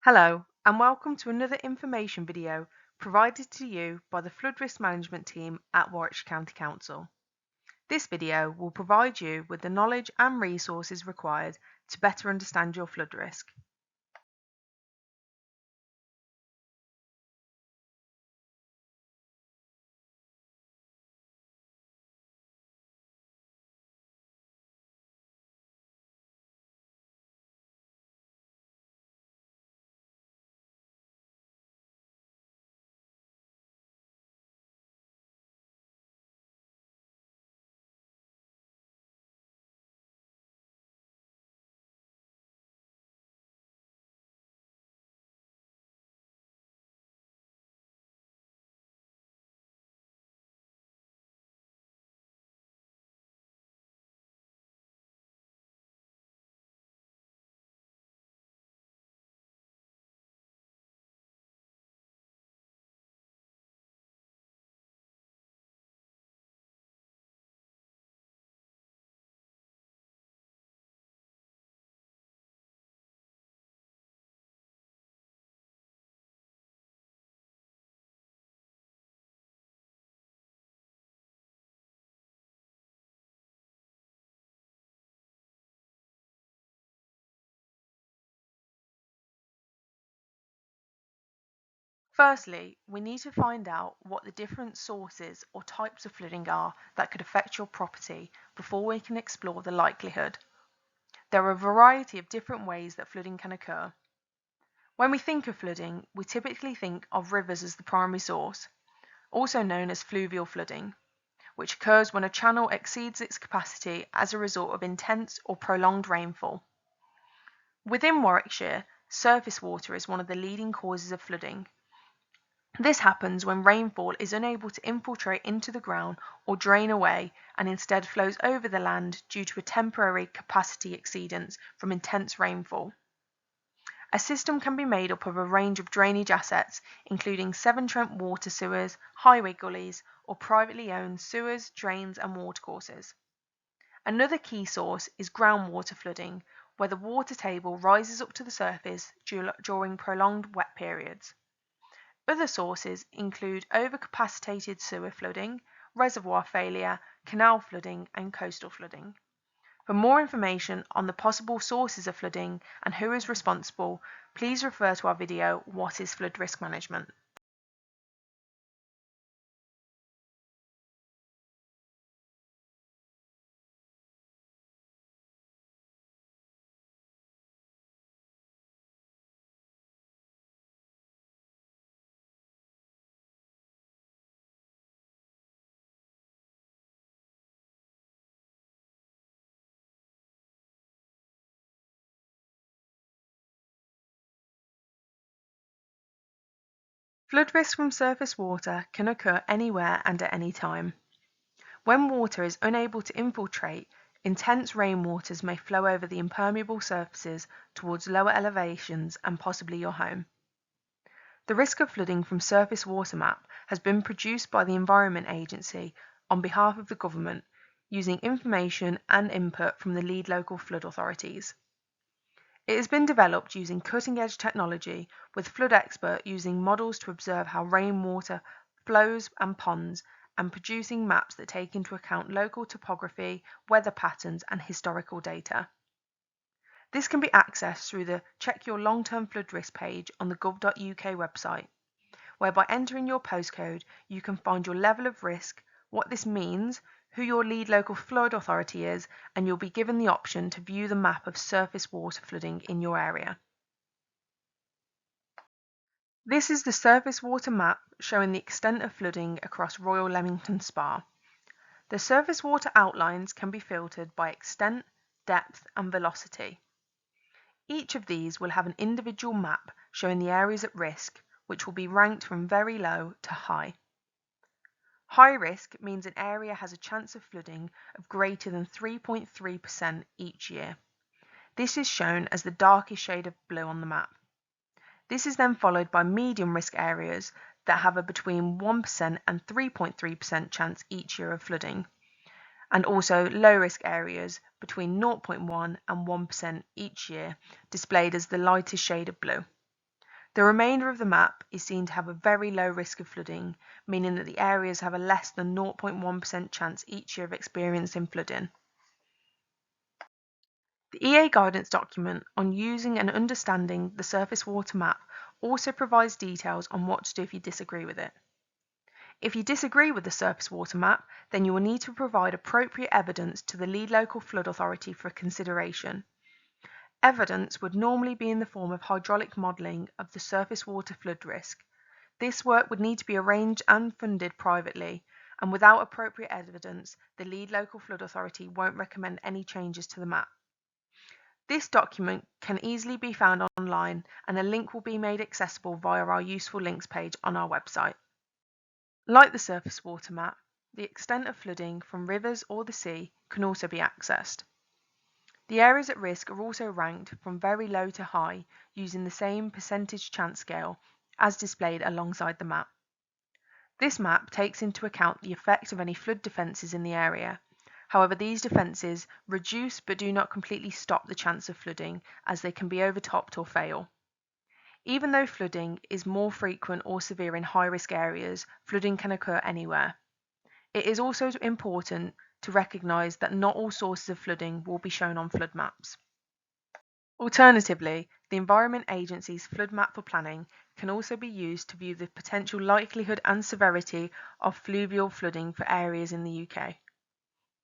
Hello, and welcome to another information video provided to you by the Flood Risk Management team at Warwickshire County Council. This video will provide you with the knowledge and resources required to better understand your flood risk. Firstly, we need to find out what the different sources or types of flooding are that could affect your property before we can explore the likelihood. There are a variety of different ways that flooding can occur. When we think of flooding, we typically think of rivers as the primary source, also known as fluvial flooding, which occurs when a channel exceeds its capacity as a result of intense or prolonged rainfall. Within Warwickshire, surface water is one of the leading causes of flooding. This happens when rainfall is unable to infiltrate into the ground or drain away and instead flows over the land due to a temporary capacity exceedance from intense rainfall. A system can be made up of a range of drainage assets, including Severn Trent water sewers, highway gullies, or privately owned sewers, drains, and watercourses. Another key source is groundwater flooding, where the water table rises up to the surface during prolonged wet periods. Other sources include overcapacitated sewer flooding, reservoir failure, canal flooding, and coastal flooding. For more information on the possible sources of flooding and who is responsible, please refer to our video, What is Flood Risk Management? Flood risk from surface water can occur anywhere and at any time. When water is unable to infiltrate, intense rainwaters may flow over the impermeable surfaces towards lower elevations and possibly your home. The risk of flooding from surface water map has been produced by the Environment Agency on behalf of the government, using information and input from the lead local flood authorities. It has been developed using cutting-edge technology, with flood expert using models to observe how rainwater flows and ponds, and producing maps that take into account local topography, weather patterns, and historical data. This can be accessed through the Check Your Long-Term Flood Risk page on the gov.uk website, where by entering your postcode you can find your level of risk, what this means, who your lead local flood authority is, and you'll be given the option to view the map of surface water flooding in your area. This is the surface water map showing the extent of flooding across Royal Leamington Spa. The surface water outlines can be filtered by extent, depth, and velocity. Each of these will have an individual map showing the areas at risk, which will be ranked from very low to high. High risk means an area has a chance of flooding of greater than 3.3% each year. This is shown as the darkest shade of blue on the map. This is then followed by medium risk areas that have a between 1% and 3.3% chance each year of flooding, and also low risk areas between 0.1 and 1% each year, displayed as the lightest shade of blue. The remainder of the map is seen to have a very low risk of flooding, meaning that the areas have a less than 0.1% chance each year of experiencing flooding. The EA guidance document on using and understanding the surface water map also provides details on what to do if you disagree with it. If you disagree with the surface water map, then you will need to provide appropriate evidence to the lead local flood authority for consideration. Evidence would normally be in the form of hydraulic modelling of the surface water flood risk. This work would need to be arranged and funded privately, and without appropriate evidence, the lead local flood authority won't recommend any changes to the map. This document can easily be found online, and a link will be made accessible via our useful links page on our website. Like the surface water map, the extent of flooding from rivers or the sea can also be accessed. The areas at risk are also ranked from very low to high using the same percentage chance scale as displayed alongside the map. This map takes into account the effect of any flood defences in the area. However, these defences reduce but do not completely stop the chance of flooding, as they can be overtopped or fail. Even though flooding is more frequent or severe in high-risk areas, flooding can occur anywhere. It is also important to recognise that not all sources of flooding will be shown on flood maps. Alternatively, the Environment Agency's flood map for planning can also be used to view the potential likelihood and severity of fluvial flooding for areas in the UK.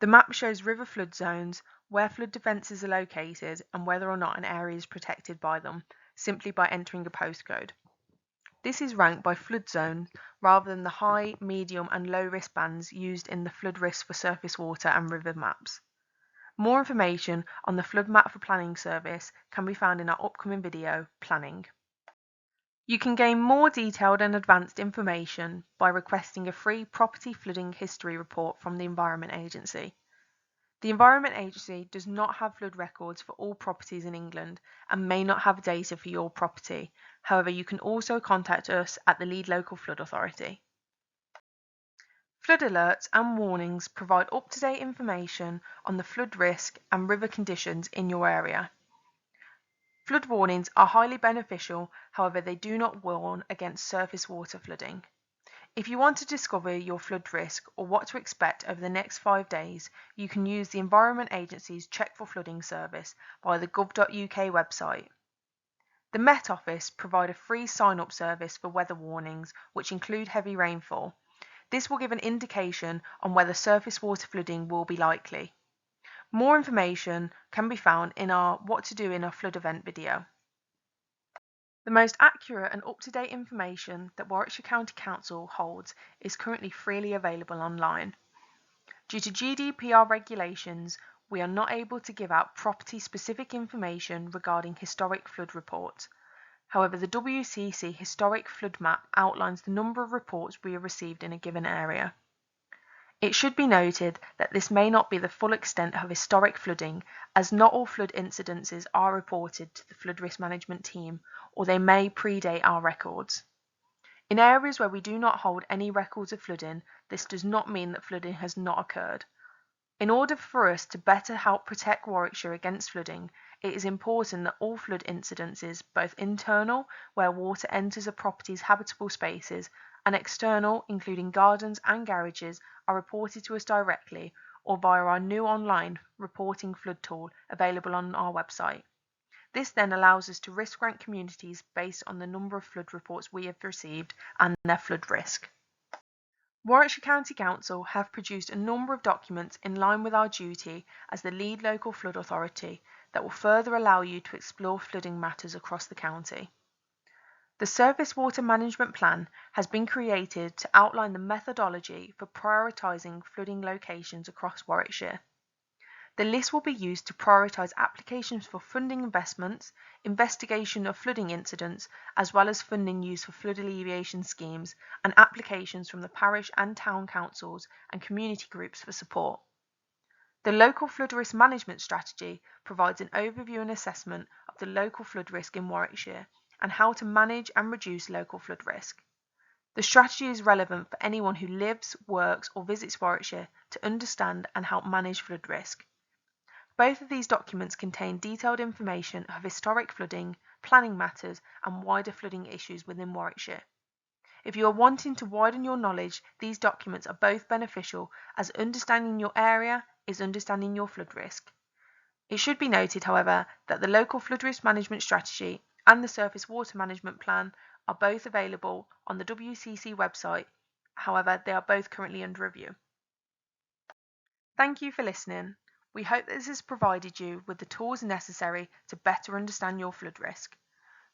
The map shows river flood zones, where flood defences are located, and whether or not an area is protected by them, simply by entering a postcode. This is ranked by flood zone rather than the high, medium and low risk bands used in the flood risk for surface water and river maps. More information on the flood map for planning service can be found in our upcoming video, Planning. You can gain more detailed and advanced information by requesting a free property flooding history report from the Environment Agency. The Environment Agency does not have flood records for all properties in England and may not have data for your property. However, you can also contact us at the lead local flood authority. Flood alerts and warnings provide up-to-date information on the flood risk and river conditions in your area. Flood warnings are highly beneficial, however they do not warn against surface water flooding. If you want to discover your flood risk or what to expect over the next 5 days, you can use the Environment Agency's Check for Flooding service via the gov.uk website. The Met Office provide a free sign-up service for weather warnings, which include heavy rainfall. This will give an indication on whether surface water flooding will be likely. More information can be found in our What to Do in a Flood Event video. The most accurate and up-to-date information that Warwickshire County Council holds is currently freely available online. Due to GDPR regulations, we are not able to give out property-specific information regarding historic flood reports. However, the WCC Historic Flood Map outlines the number of reports we have received in a given area. It should be noted that this may not be the full extent of historic flooding, as not all flood incidences are reported to the Flood Risk Management team, or they may predate our records. In areas where we do not hold any records of flooding, this does not mean that flooding has not occurred. In order for us to better help protect Warwickshire against flooding, it is important that all flood incidences, both internal, where water enters a property's habitable spaces, and external, including gardens and garages, are reported to us directly or via our new online reporting flood tool available on our website. This then allows us to risk rank communities based on the number of flood reports we have received and their flood risk. Warwickshire County Council have produced a number of documents in line with our duty as the lead local flood authority that will further allow you to explore flooding matters across the county. The Surface Water Management Plan has been created to outline the methodology for prioritising flooding locations across Warwickshire. The list will be used to prioritise applications for funding investments, investigation of flooding incidents, as well as funding used for flood alleviation schemes and applications from the parish and town councils and community groups for support. The Local Flood Risk Management Strategy provides an overview and assessment of the local flood risk in Warwickshire and how to manage and reduce local flood risk. The strategy is relevant for anyone who lives, works or visits Warwickshire to understand and help manage flood risk. Both of these documents contain detailed information of historic flooding, planning matters and wider flooding issues within Warwickshire. If you are wanting to widen your knowledge, these documents are both beneficial, as understanding your area is understanding your flood risk. It should be noted, however, that the local flood risk management strategy and the surface water management plan are both available on the WCC website. However, they are both currently under review. Thank you for listening. We hope that this has provided you with the tools necessary to better understand your flood risk.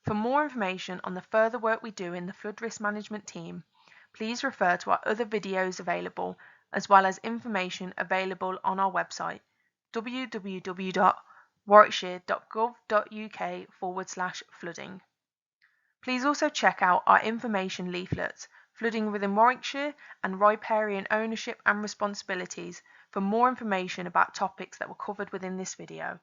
For more information on the further work we do in the flood risk management team, please refer to our other videos available, as well as information available on our website www.warwickshire.gov.uk/flooding. Please also check out our information leaflets, Flooding Within Warwickshire and Riparian Ownership and Responsibilities, for more information about topics that were covered within this video.